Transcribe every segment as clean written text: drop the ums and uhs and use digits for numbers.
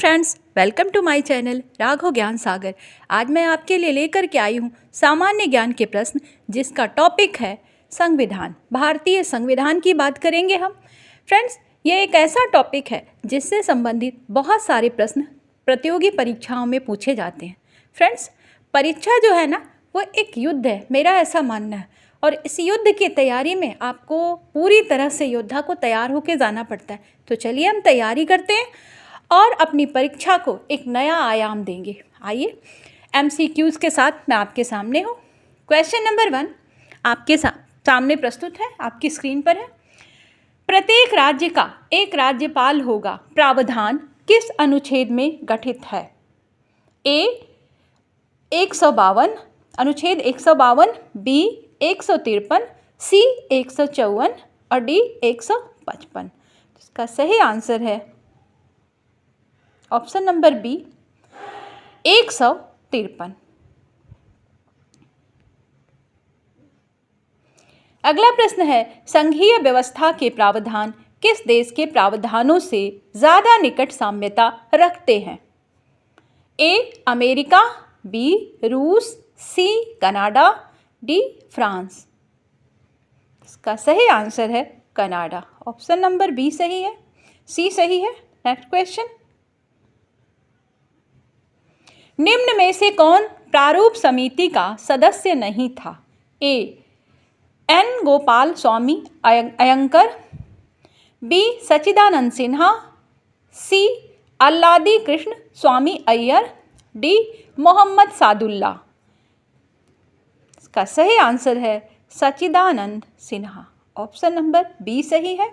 Friends, welcome to my channel Raghav Gyan Sagar. आज मैं आपके लिए लेकर के आई हूँ सामान्य ज्ञान के प्रश्न, जिसका टॉपिक है संविधान। भारतीय संविधान की बात करेंगे हम। फ्रेंड्स, ये एक ऐसा टॉपिक है जिससे संबंधित बहुत सारे प्रश्न प्रतियोगी परीक्षाओं में पूछे जाते हैं। फ्रेंड्स, परीक्षा जो है ना, वो एक युद्ध है, मेरा ऐसा मानना है। और इस युद्ध की तैयारी में आपको पूरी तरह से योद्धा को तैयार होकर जाना पड़ता है। तो चलिए हम तैयारी करते हैं और अपनी परीक्षा को एक नया आयाम देंगे। आइए, MCQs के साथ मैं आपके सामने हूँ। क्वेश्चन नंबर 1 आपके सामने प्रस्तुत है, आपकी स्क्रीन पर है। प्रत्येक राज्य का एक राज्यपाल होगा, प्रावधान किस अनुच्छेद में गठित है? A 152, अनुच्छेद 152, B 153, C 154 और D 155। इसका सही आंसर है ऑप्शन नंबर बी 153। अगला प्रश्न है, संघीय व्यवस्था के प्रावधान किस देश के प्रावधानों से ज्यादा निकट साम्यता रखते हैं? A अमेरिका, B रूस, C कनाडा, D फ्रांस। इसका सही आंसर है कनाडा। ऑप्शन नंबर बी सही है, सी सही है। नेक्स्ट क्वेश्चन, निम्न में से कौन प्रारूप समिति का सदस्य नहीं था? A N Gopalaswami Ayyangar, B Sachchidanand Sinha, C Alladi Krishnaswami Ayyar, D Mohammad Saadulla. इसका सही आंसर है Sachchidanand Sinha. Option number B सही है।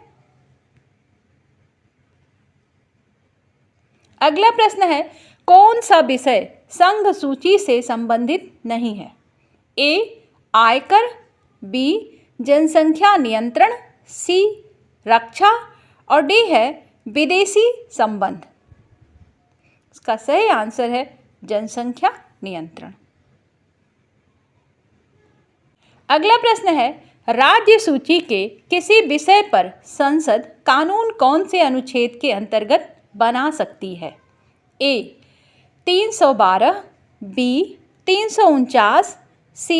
अगला प्रश्न है, कौन सा विषय संघ सूची से संबंधित नहीं है? A आयकर, B जनसंख्या नियंत्रण, C रक्षा और D है विदेशी संबंध। इसका सही आंसर है जनसंख्या नियंत्रण। अगला प्रश्न है, राज्य सूची के किसी विषय पर संसद कानून कौन से अनुच्छेद के अंतर्गत बना सकती है? A 312, B 349, C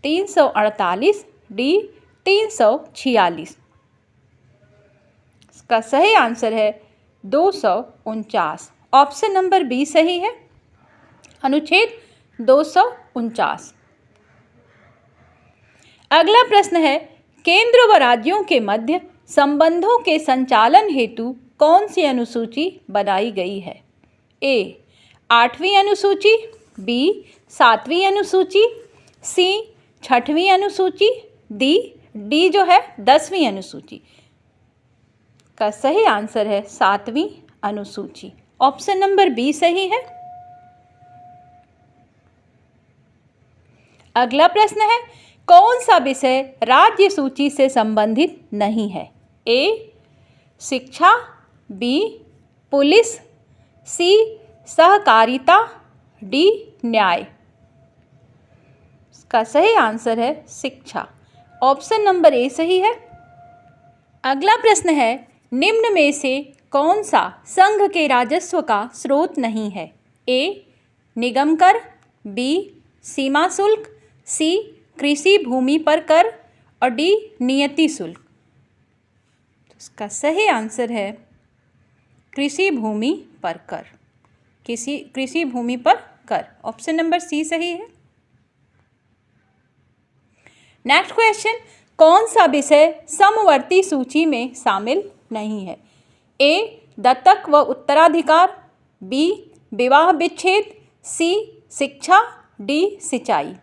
348, D 346। इसका सही आंसर है 249। ऑप्शन नंबर बी सही है, अनुच्छेद 249। अगला प्रश्न है, केंद्र व राज्यों के मध्य संबंधों के संचालन हेतु कौन सी अनुसूची बनाई गई है? A 8वीं अनुसूची, B 7वीं अनुसूची, C 6वीं अनुसूची, D जो है 10वीं अनुसूची। का सही आंसर है 7वीं अनुसूची। ऑप्शन नंबर बी सही है। अगला प्रश्न है, कौन सा विषय राज्य सूची से संबंधित नहीं है? A शिक्षा, B पुलिस, C सहकारिता, D न्याय। इसका सही आंसर है शिक्षा। ऑप्शन नंबर ए सही है। अगला प्रश्न है, निम्न में से कौन सा संघ के राजस्व का स्रोत नहीं है? A निगम कर, B सीमा शुल्क, C कृषि भूमि पर कर और D नियति शुल्क। इसका सही आंसर है कृषि भूमि पर कर, कृषि भूमि पर कर। ऑप्शन नंबर सी सही है। नेक्स्ट क्वेश्चन, कौन सा विषय समवर्ती सूची में शामिल नहीं है? A दत्तक व उत्तराधिकार, B विवाह विच्छेद, C शिक्षा, D सिंचाई।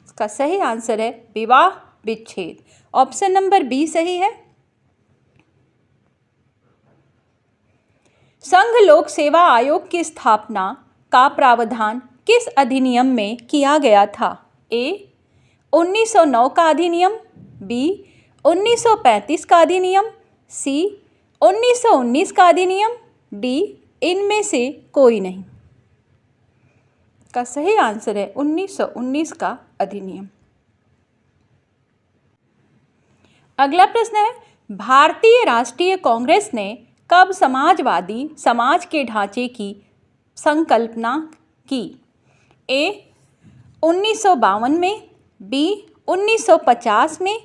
इसका सही आंसर है विवाह विच्छेद। ऑप्शन नंबर बी सही है। संघ लोक सेवा आयोग की स्थापना का प्रावधान किस अधिनियम में किया गया था? A 1909 का अधिनियम, B 1935 का अधिनियम, C 1919 का अधिनियम, D इनमें से कोई नहीं। का सही आंसर है 1919 का अधिनियम। अगला प्रश्न है, भारतीय राष्ट्रीय कांग्रेस ने कब समाजवादी समाज के ढांचे की संकल्पना की? ए 1952 में, बी 1950 में,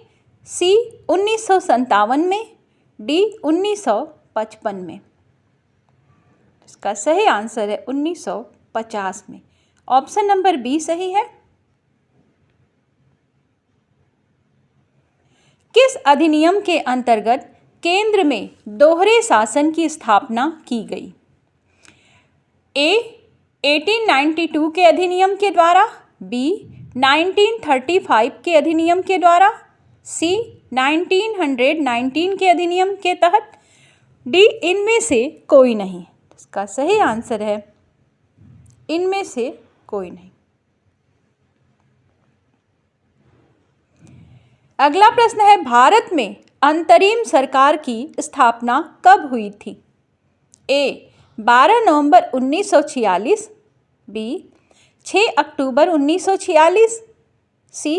सी 1957 में, डी 1955 में। इसका सही आंसर है 1950 में। ऑप्शन नंबर बी सही है। किस अधिनियम के अंतर्गत केंद्र में दोहरे शासन की स्थापना की गई? ए 1892 के अधिनियम के द्वारा, बी 1935 के अधिनियम के द्वारा, सी 1919 के अधिनियम के तहत, डी इनमें से कोई नहीं। इसका सही आंसर है इनमें से कोई नहीं। अगला प्रश्न है, भारत में अंतरिम सरकार की स्थापना कब हुई थी? ए 12 नवंबर 1946, बी 6 अक्टूबर 1946, सी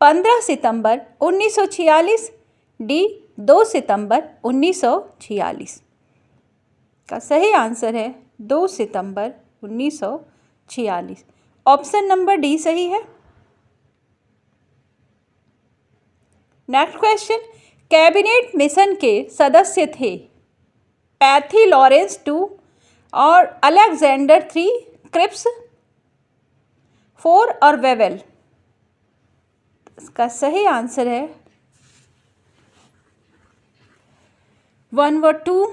15 सितंबर 1946, डी 2 सितंबर 1946। का सही आंसर है 2 सितंबर 1946। ऑप्शन नंबर डी सही है। नेक्स्ट क्वेश्चन, कैबिनेट मिशन के सदस्य थे पैथी लॉरेंस टू और अलेक्जेंडर 3, क्रिप्स 4 और वेवेल। इसका सही आंसर है 1 व 2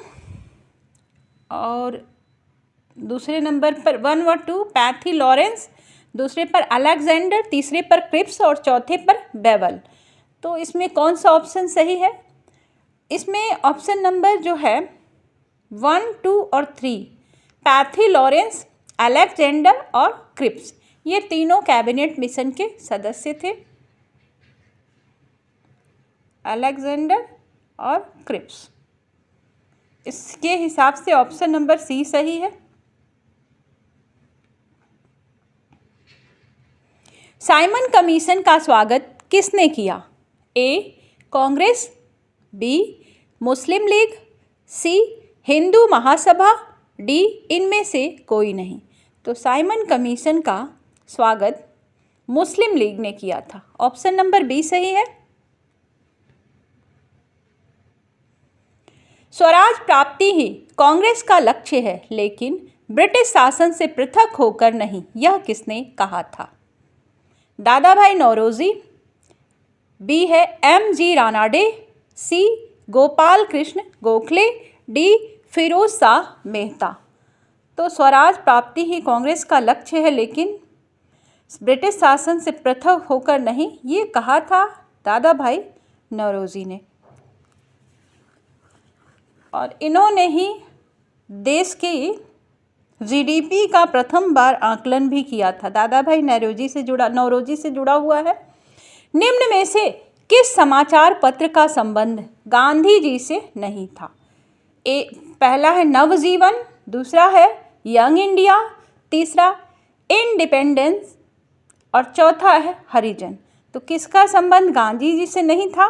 और दूसरे नंबर पर 1 व 2 पैथी लॉरेंस, दूसरे पर अलेक्जेंडर, तीसरे पर क्रिप्स और चौथे पर वेवेल। तो इसमें कौन सा ऑप्शन सही है? इसमें ऑप्शन नंबर जो है 1, 2 और 3 पैथी लॉरेंस, अलेक्जेंडर और क्रिप्स, ये तीनों कैबिनेट मिशन के सदस्य थे। अलेक्जेंडर और क्रिप्स, इसके हिसाब से ऑप्शन नंबर सी सही है। साइमन कमीशन का स्वागत किसने किया? ए कांग्रेस, बी मुस्लिम लीग, सी हिंदू महासभा, डी इनमें से कोई नहीं। तो साइमन कमीशन का स्वागत मुस्लिम लीग ने किया था। ऑप्शन नंबर बी सही है। स्वराज प्राप्ति ही कांग्रेस का लक्ष्य है, लेकिन ब्रिटिश शासन से पृथक होकर नहीं, यह किसने कहा था? दादा भाई नौरोजी, बी है M.G. रानाडे, सी गोपाल कृष्ण गोखले, डी फिरोज शाह मेहता। तो स्वराज प्राप्ति ही कांग्रेस का लक्ष्य है, लेकिन ब्रिटिश शासन से पृथक होकर नहीं, ये कहा था दादा भाई नौरोजी ने। और इन्होंने ही देश की GDP का प्रथम बार आकलन भी किया था। दादा भाई नौरोजी से जुड़ा हुआ है। निम्न में से किस समाचार पत्र का संबंध गांधी जी से नहीं था? पहला है नवजीवन, दूसरा है यंग इंडिया, तीसरा इंडिपेंडेंस और चौथा है हरिजन। तो किसका संबंध गांधी जी से नहीं था?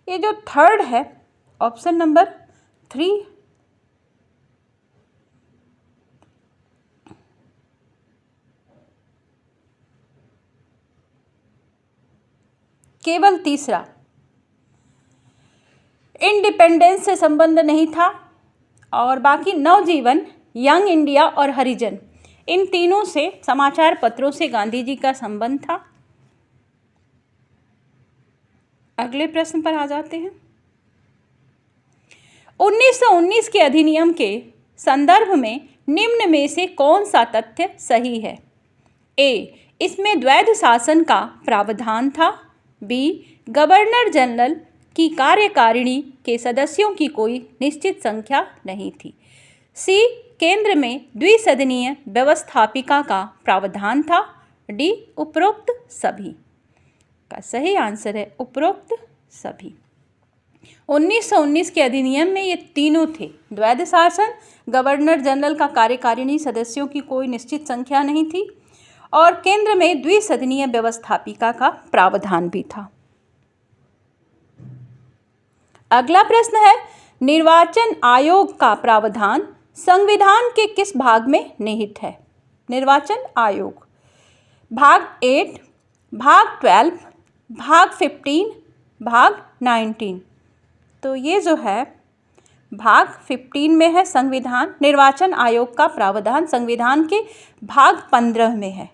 ये जो थर्ड है ऑप्शन नंबर 3। केवल तीसरा इंडिपेंडेंस से संबंध नहीं था, और बाकी नवजीवन, यंग इंडिया और हरिजन, इन तीनों से समाचार पत्रों से गांधी जी का संबंध था। अगले प्रश्न पर आ जाते हैं। 1919 के अधिनियम के संदर्भ में निम्न में से कौन सा तथ्य सही है? ए इसमें द्वैध शासन का प्रावधान था, बी गवर्नर जनरल की कार्यकारिणी के सदस्यों की कोई निश्चित संख्या नहीं थी, सी केंद्र में द्विसदनीय व्यवस्थापिका का प्रावधान था, डी उपरोक्त सभी। का सही आंसर है उपरोक्त सभी। 1919 के अधिनियम में ये तीनों थे, द्वैध शासन, गवर्नर जनरल का कार्यकारिणी सदस्यों की कोई निश्चित संख्या नहीं थी, और केंद्र में द्विसदनीय व्यवस्थापिका का प्रावधान भी था। अगला प्रश्न है, निर्वाचन आयोग का प्रावधान संविधान के किस भाग में निहित है? निर्वाचन आयोग, भाग 8, भाग 12, भाग 15, भाग 19। तो ये जो है भाग 15 में है संविधान, निर्वाचन आयोग का प्रावधान संविधान के भाग 15 में है।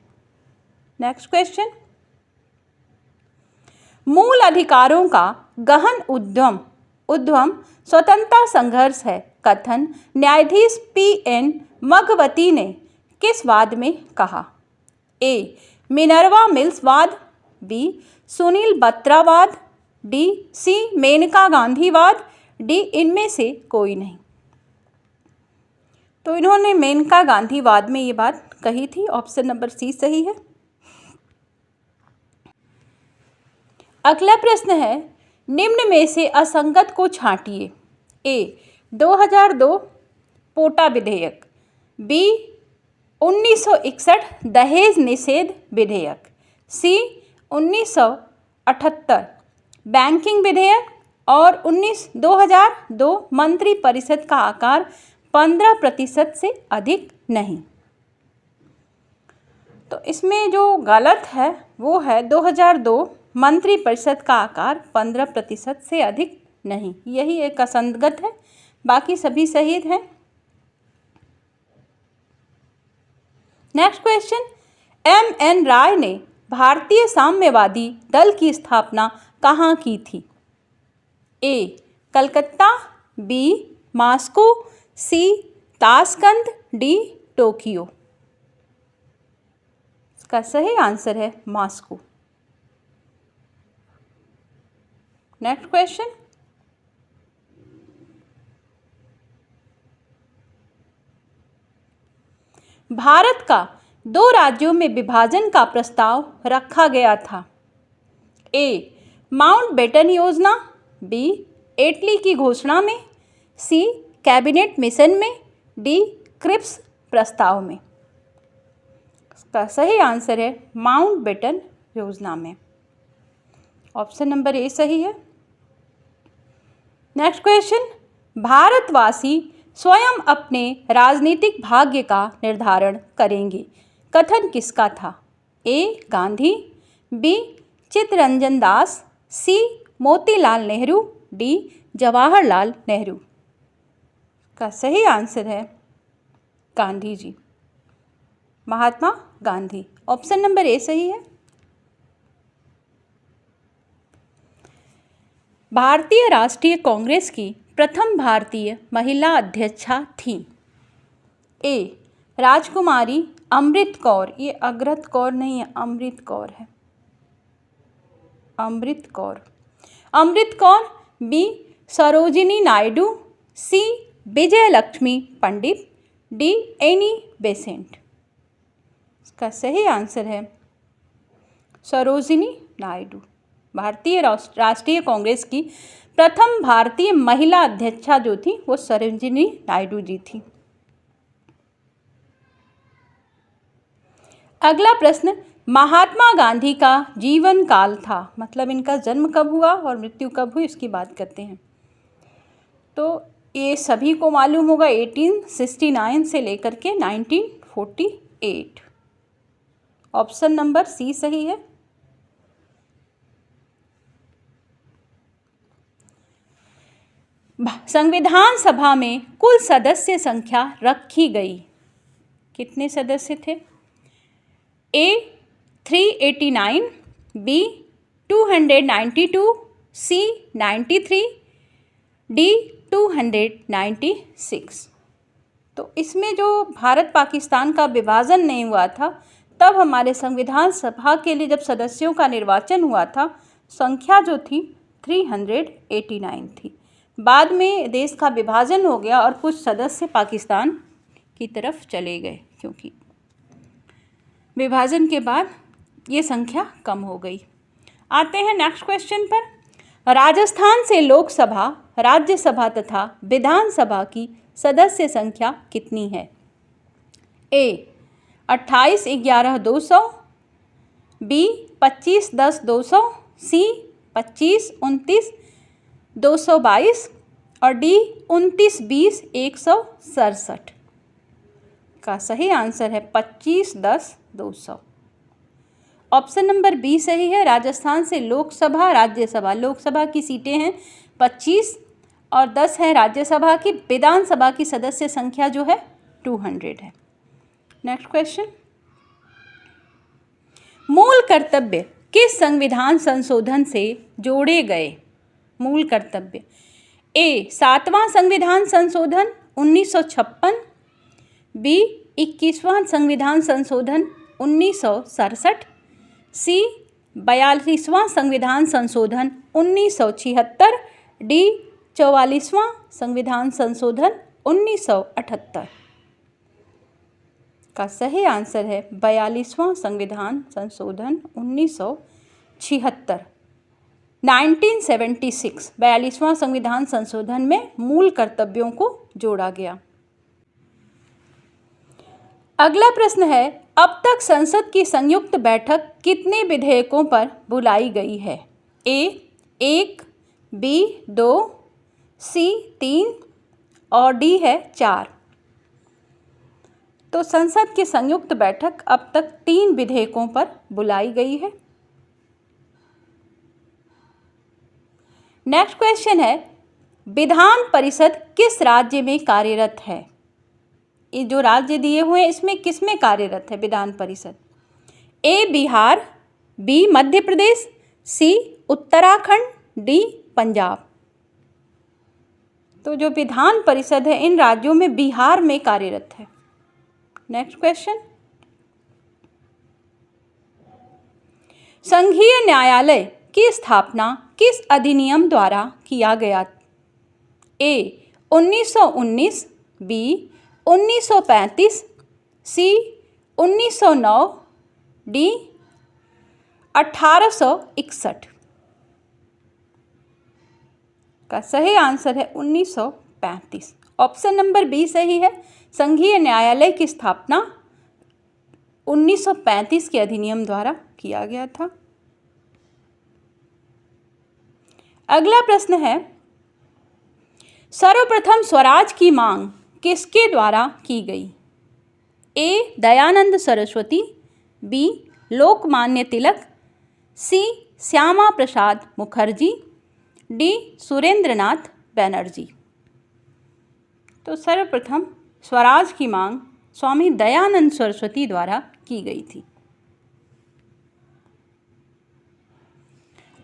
नेक्स्ट क्वेश्चन, मूल अधिकारों का गहन उद्यम स्वतंत्रता संघर्ष है कथन न्यायाधीश PN मघवती ने किस वाद में कहा? ए. मिनर्वा मिल्स वाद, बी. सुनील बत्रा वाद, डी. सी. मेनका गांधी वाद, डी. इनमें से कोई नहीं। तो इन्होंने मेनका गांधी वाद में ये बात कही थी। ऑप्शन नंबर सी सही है। अगला प्रश्न है, निम्न में से असंगत को छांटिए। ए. 2002 पोटा विधेयक, बी. 1961 दहेज निषेध विधेयक, सी. 1978 बैंकिंग विधेयक और 2002 मंत्रिपरिषद का आकार 15% से अधिक नहीं। तो इसमें जो गलत है वो है 2002 मंत्रिपरिषद का आकार 15% से अधिक नहीं, यही एक असंगत है, बाकी सभी सही हैं। नेक्स्ट क्वेश्चन, MN राय ने भारतीय साम्यवादी दल की स्थापना कहाँ की थी? A. Calcutta, B. Moscow, C. Tashkent, D. Tokyo. इसका सही आंसर है मॉस्को। नेक्स्ट क्वेश्चन, भारत का 2 राज्यों में विभाजन का प्रस्ताव रखा गया था। ए. माउंटबेटन योजना, बी. एटली की घोषणा में, सी. कैबिनेट मिशन में, डी. क्रिप्स प्रस्ताव में। इसका सही आंसर है माउंटबेटन योजना में। ऑप्शन नंबर ए सही है। नेक्स्ट क्वेश्चन, भारतवासी स्वयं अपने राजनीतिक भाग्य का निर्धारण करेंगे कथन किसका था? ए. गांधी, बी. चित्तरंजन दास, सी. मोतीलाल नेहरू, डी. जवाहरलाल नेहरू। का सही आंसर है Gandhi ji, Mahatma Gandhi. Option number A सही है। भारतीय राष्ट्रीय कांग्रेस की प्रथम भारतीय महिला अध्यक्षा थी। ए. राजकुमारी अमृत कौर, ये अग्रत कौर नहीं है, अमृत कौर है, अमृत कौर। अमृत कौर, बी. सरोजिनी नायडू, सी. विजय लक्ष्मी पंडित, डी. Annie Besant. इसका सही आंसर है सरोजिनी नायडू। भारतीय राष्ट्रीय कांग्रेस की प्रथम भारतीय महिला अध्यक्षा जो थी वो सरोजिनी नायडू जी थी। अगला प्रश्न, महात्मा गांधी का जीवन काल था, मतलब इनका जन्म कब हुआ और मृत्यु कब हुई इसकी बात करते हैं। तो ये सभी को मालूम होगा, 1869 से लेकर के 1948। ऑप्शन नंबर सी सही है। संविधान सभा में कुल सदस्य संख्या रखी गई, कितने सदस्य थे? ए. 389, बी. 292, सी. 93, डी. 296। तो इसमें जो भारत पाकिस्तान का विभाजन नहीं हुआ था तब हमारे संविधान सभा के लिए जब सदस्यों का निर्वाचन हुआ था संख्या जो थी 389 थी। बाद में देश का विभाजन हो गया और कुछ सदस्य पाकिस्तान की तरफ चले गए, क्योंकि विभाजन के बाद ये संख्या कम हो गई। आते हैं नेक्स्ट क्वेश्चन पर। राजस्थान से लोकसभा, राज्यसभा तथा विधानसभा की सदस्य संख्या कितनी है? ए. 28-11-200, बी. 25-10-200, सी. 25-29-222 और डी 29-20-167 का सही आंसर है 25-10-200। ऑप्शन नंबर बी सही है। राजस्थान से लोकसभा राज्यसभा, लोकसभा की सीटें हैं 25 और 10 है राज्यसभा की। विधानसभा की सदस्य संख्या जो है 200 है। नेक्स्ट क्वेश्चन, मूल कर्तव्य किस संविधान संशोधन से जोड़े गए? मूल कर्तव्य ए 7वां संविधान संशोधन 1956, बी 21वां संविधान संशोधन 1967, सी 42वां संविधान संशोधन 1976, डी 44वां संविधान संशोधन 1978 का सही आंसर है 42वां संविधान संशोधन 1976। 1976 42वां संविधान संशोधन में मूल कर्तव्यों को जोड़ा गया। अगला प्रश्न है, अब तक संसद की संयुक्त बैठक कितने विधेयकों पर बुलाई गई है? ए 1, बी 2, सी 3 और डी है 4। तो संसद की संयुक्त बैठक अब तक 3 विधेयकों पर बुलाई गई है। नेक्स्ट क्वेश्चन है, विधान परिषद किस राज्य में कार्यरत है? ये जो राज्य दिए हुए हैं इसमें किस में कार्यरत है विधान परिषद? ए बिहार, बी मध्य प्रदेश, सी उत्तराखंड, डी पंजाब। तो जो विधान परिषद है इन राज्यों में बिहार में कार्यरत है। नेक्स्ट क्वेश्चन, संघीय न्यायालय की स्थापना किस अधिनियम द्वारा किया गया? ए 1919, बी 1935, सी 1909, डी 1861 का सही आंसर है 1935। ऑप्शन नंबर बी सही है। संघीय न्यायालय की स्थापना 1935 के अधिनियम द्वारा किया गया था। अगला प्रश्न है, सर्वप्रथम स्वराज की मांग किसके द्वारा की गई? ए दयानंद सरस्वती, बी लोकमान्य तिलक, सी श्यामा प्रसाद मुखर्जी, डी सुरेंद्रनाथ बनर्जी। तो सर्वप्रथम स्वराज की मांग स्वामी दयानंद सरस्वती द्वारा की गई थी।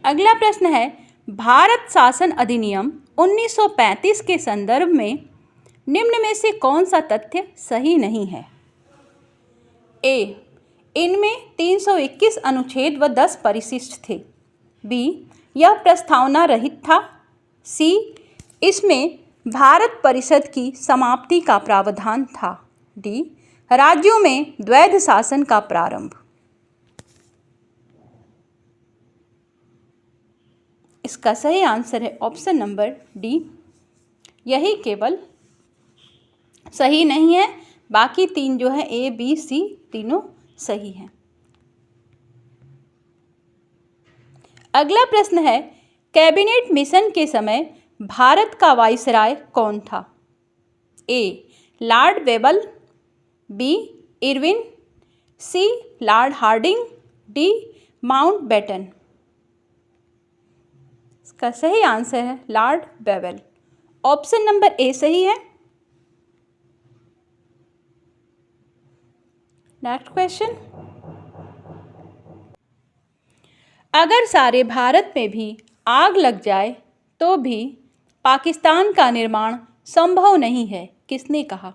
अगला प्रश्न है, भारत शासन अधिनियम 1935 के संदर्भ में निम्न में से कौन सा तथ्य सही नहीं है? ए इनमें 321 अनुच्छेद व 10 परिशिष्ट थे, बी यह प्रस्तावना रहित था, सी इसमें भारत परिषद की समाप्ति का प्रावधान था, डी राज्यों में द्वैध शासन का प्रारंभ। इसका सही आंसर है ऑप्शन नंबर डी, यही केवल सही नहीं है, बाकी 3 जो है ए बी सी तीनों सही हैं। अगला प्रश्न है, कैबिनेट मिशन के समय भारत का वाइसराय कौन था? ए लॉर्ड वेबल, बी इरविन, सी लॉर्ड हार्डिंग, डी माउंटबेटन। इसका सही आंसर है Lord Webel. Option number A सही है। नेक्स्ट क्वेश्चन, अगर सारे भारत में भी आग लग जाए तो भी पाकिस्तान का निर्माण संभव नहीं है, किसने कहा?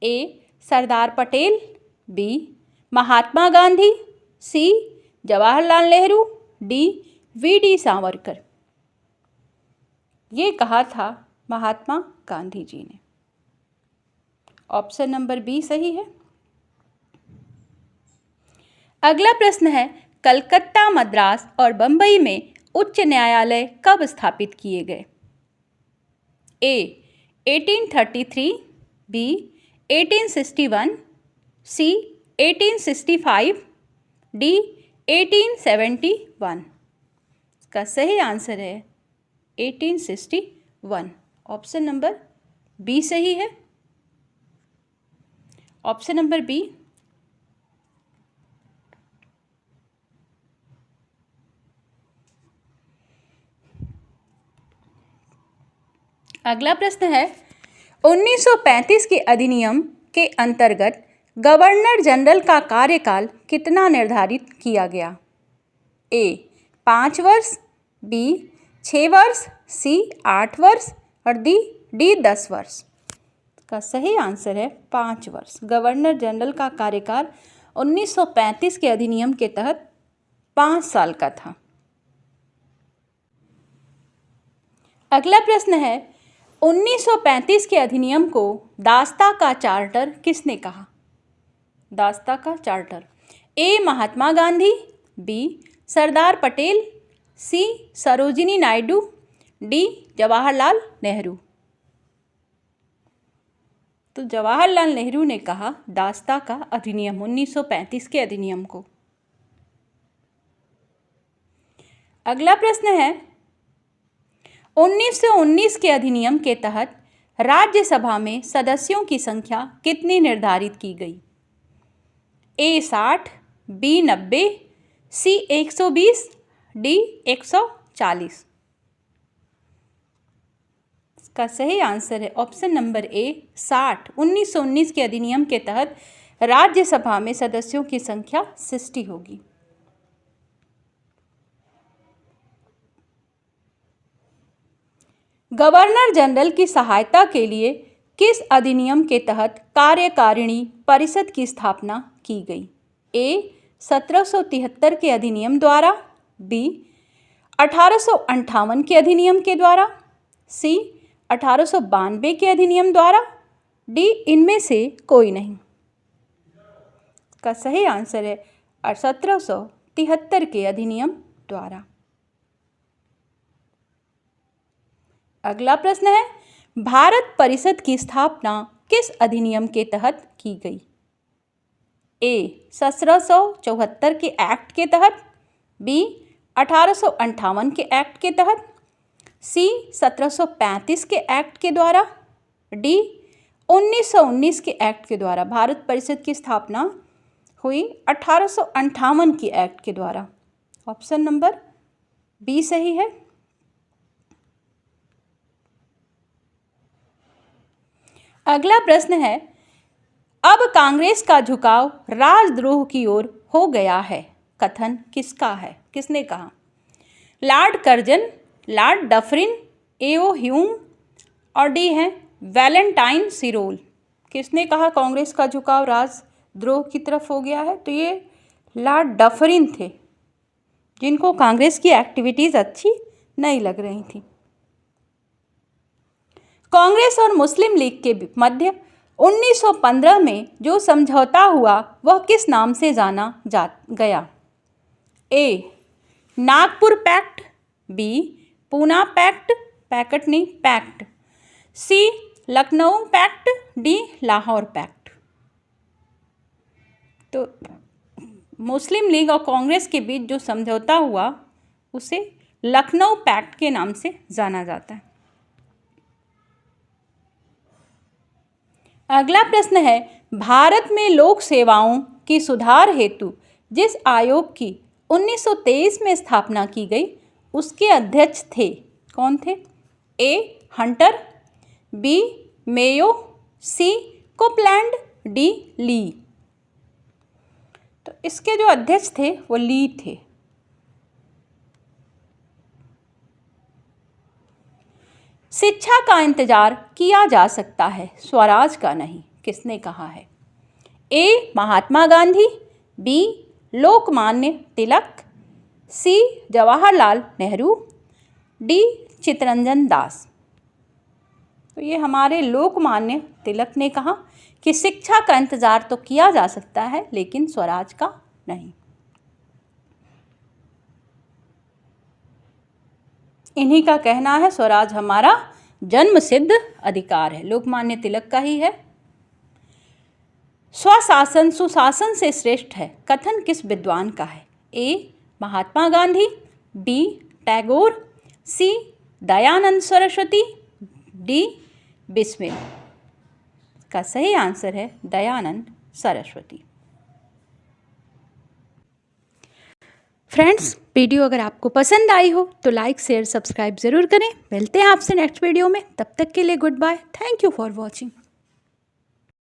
ए सरदार पटेल, बी महात्मा गांधी, सी जवाहरलाल नेहरू, डी वी.डी. सावरकर। ये कहा था महात्मा गांधी जी ने। ऑप्शन नंबर बी सही है। अगला प्रश्न है, कलकत्ता, मद्रास और बंबई में उच्च न्यायालय कब स्थापित किए गए? ए 1833, बी 1861, सी 1865, डी 1871। इसका सही आंसर है 1861। ऑप्शन नंबर बी सही है। Option number B. अगला प्रश्न है 1935 के अधिनियम के अंतर्गत गवर्नर जनरल का कार्यकाल कितना निर्धारित किया गया? ए 5 वर्ष, बी 6 वर्ष, सी 8 वर्ष और डी 10 वर्ष। का सही आंसर है 5 वर्ष। गवर्नर जनरल का कार्यकाल 1935 के अधिनियम के तहत 5 साल का था। अगला प्रश्न है 1935 के अधिनियम को दास्ता का चार्टर किसने कहा? दास्ता का चार्टर। ए महात्मा गांधी, बी सरदार पटेल, सी सरोजिनी नायडू, डी जवाहरलाल नेहरू। तो जवाहरलाल नेहरू ने कहा दास्ता का अधिनियम 1935 के अधिनियम को। अगला प्रश्न है 1919 के अधिनियम के तहत राज्यसभा में सदस्यों की संख्या कितनी निर्धारित की गई? ए 60, बी 90, सी 120, डी 140। इसका सही आंसर है ऑप्शन नंबर ए 60। 1919 के अधिनियम के तहत राज्यसभा में सदस्यों की संख्या 60 होगी। गवर्नर जनरल की सहायता के लिए किस अधिनियम के तहत कार्यकारिणी परिषद की स्थापना की गई? ए 1773 के अधिनियम द्वारा, बी 1858 के अधिनियम के द्वारा, सी 1892 के अधिनियम द्वारा, डी इनमें से कोई नहीं। का सही आंसर है 1773 के अधिनियम द्वारा। अगला प्रश्न है भारत परिषद की स्थापना किस अधिनियम के तहत की गई? ए 1774 के एक्ट के तहत, बी 1858 के एक्ट के तहत, सी 1735 के एक्ट के द्वारा, डी 1919 के एक्ट के द्वारा। भारत परिषद की स्थापना हुई 1858 के एक्ट के द्वारा। ऑप्शन नंबर बी सही है। अगला प्रश्न है अब कांग्रेस का झुकाव राजद्रोह की ओर हो गया है, कथन किसका है? किसने कहा? लॉर्ड कर्जन, लॉर्ड डफरिन, एओ ह्यूम और डी है वैलेंटाइन सिरोल। किसने कहा कांग्रेस का झुकाव राजद्रोह की तरफ हो गया है? तो ये लॉर्ड डफरिन थे, जिनको कांग्रेस की एक्टिविटीज़ अच्छी नहीं लग रही थी। कांग्रेस और मुस्लिम लीग के मध्य 1915 में जो समझौता हुआ वह किस नाम से जाना गया? A Nagpur pact, B Poona pact, pact नहीं pact, C Lucknow pact, D Lahore pact. तो मुस्लिम लीग और कांग्रेस के बीच जो समझौता हुआ उसे लखनऊ पैक्ट के नाम से जाना जाता है। अगला प्रश्न है भारत में लोक सेवाओं की सुधार हेतु जिस आयोग की 1923 में स्थापना की गई उसके अध्यक्ष थे, कौन थे? A Hunter, B Mayo, C Copeland, D Lee. तो इसके जो अध्यक्ष थे वो ली थे। शिक्षा का इंतजार किया जा सकता है, स्वराज का नहीं, किसने कहा है? ए महात्मा गांधी, बी लोकमान्य तिलक, सी जवाहरलाल नेहरू, डी चित्तरंजन दास। तो ये हमारे लोकमान्य तिलक ने कहा कि शिक्षा का इंतजार तो किया जा सकता है लेकिन स्वराज का नहीं। इन्हीं का कहना है स्वराज हमारा जन्म सिद्ध अधिकार है, लोकमान्य तिलक का ही है। स्वशासन सुशासन से श्रेष्ठ है, कथन किस विद्वान का है? ए महात्मा गांधी, बी टैगोर, सी दयानंद सरस्वती, डी बिस्मिल। का सही आंसर है दयानंद सरस्वती। फ्रेंड्स, वीडियो अगर आपको पसंद आई हो तो लाइक शेयर सब्सक्राइब ज़रूर करें। मिलते हैं आपसे नेक्स्ट वीडियो में, तब तक के लिए goodbye. Thank you for watching.